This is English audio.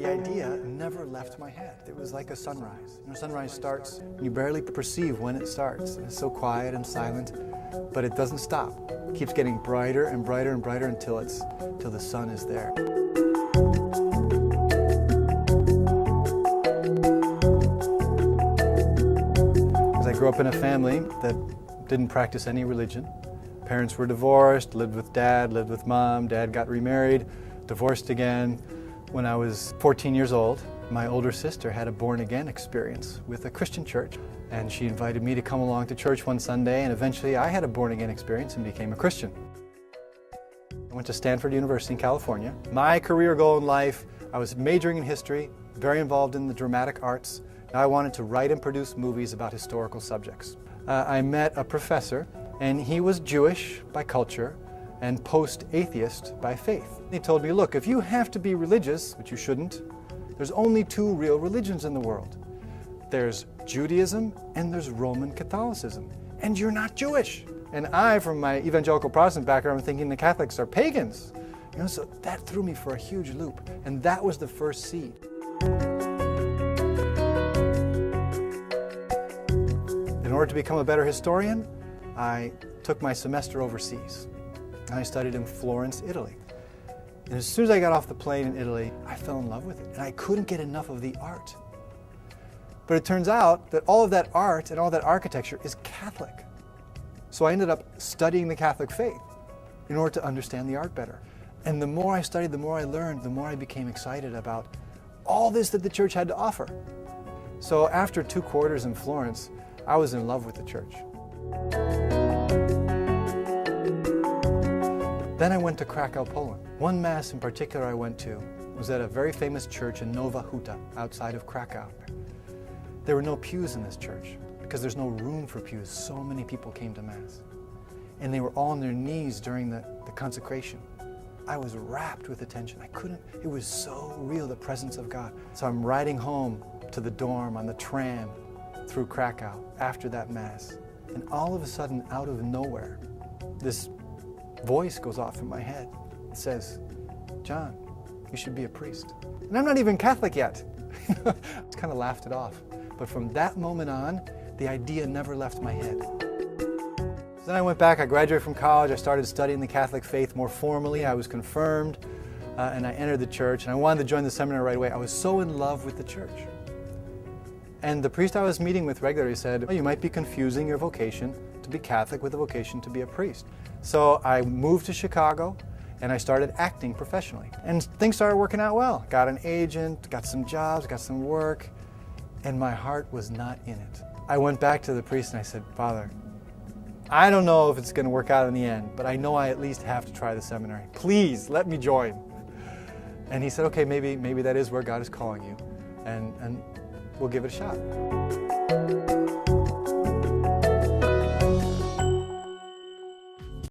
the idea never left my head. It was like a sunrise. Sunrise starts, and you barely perceive when it starts. It's so quiet and silent, but it doesn't stop. It keeps getting brighter and brighter and brighter until the sun is there. As I grew up in a family that didn't practice any religion. Parents were divorced, lived with dad, lived with mom. Dad got remarried, divorced again. When I was 14 years old, my older sister had a born-again experience with a Christian church, and she invited me to come along to church one Sunday, and eventually I had a born-again experience and became a Christian. I went to Stanford University in California. My career goal in life, I was majoring in history, very involved in the dramatic arts. I wanted to write and produce movies about historical subjects. I met a professor, and he was Jewish by culture and post-atheist by faith. He told me, look, if you have to be religious, which you shouldn't, there's only two real religions in the world. There's Judaism and there's Roman Catholicism. And you're not Jewish. And I, from my evangelical Protestant background, am thinking the Catholics are pagans. So that threw me for a huge loop. And that was the first seed. In order to become a better historian, I took my semester overseas. I studied in Florence, Italy. And as soon as I got off the plane in Italy, I fell in love with it. And I couldn't get enough of the art. But it turns out that all of that art and all that architecture is Catholic. So I ended up studying the Catholic faith in order to understand the art better. And the more I studied, the more I learned, the more I became excited about all this that the church had to offer. So after 2 quarters in Florence, I was in love with the church. Then I went to Krakow, Poland. One Mass in particular I went to was at a very famous church in Nowa Huta, outside of Krakow. There were no pews in this church because there's no room for pews. So many people came to Mass. And they were all on their knees during the consecration. I was rapt with attention. It was so real, the presence of God. So I'm riding home to the dorm on the tram through Krakow after that Mass. And all of a sudden, out of nowhere, this voice goes off in my head. It says, John, you should be a priest. And I'm not even Catholic yet. I just kind of laughed it off. But from that moment on, the idea never left my head. So then I went back, I graduated from college, I started studying the Catholic faith more formally. I was confirmed, and I entered the church, and I wanted to join the seminary right away. I was so in love with the church. And the priest I was meeting with regularly said, you might be confusing your vocation to be Catholic with a vocation to be a priest. So I moved to Chicago and I started acting professionally. And things started working out well. Got an agent, got some jobs, got some work, and my heart was not in it. I went back to the priest and I said, Father, I don't know if it's going to work out in the end, but I know I at least have to try the seminary. Please let me join. And he said, okay, maybe that is where God is calling you, and we'll give it a shot.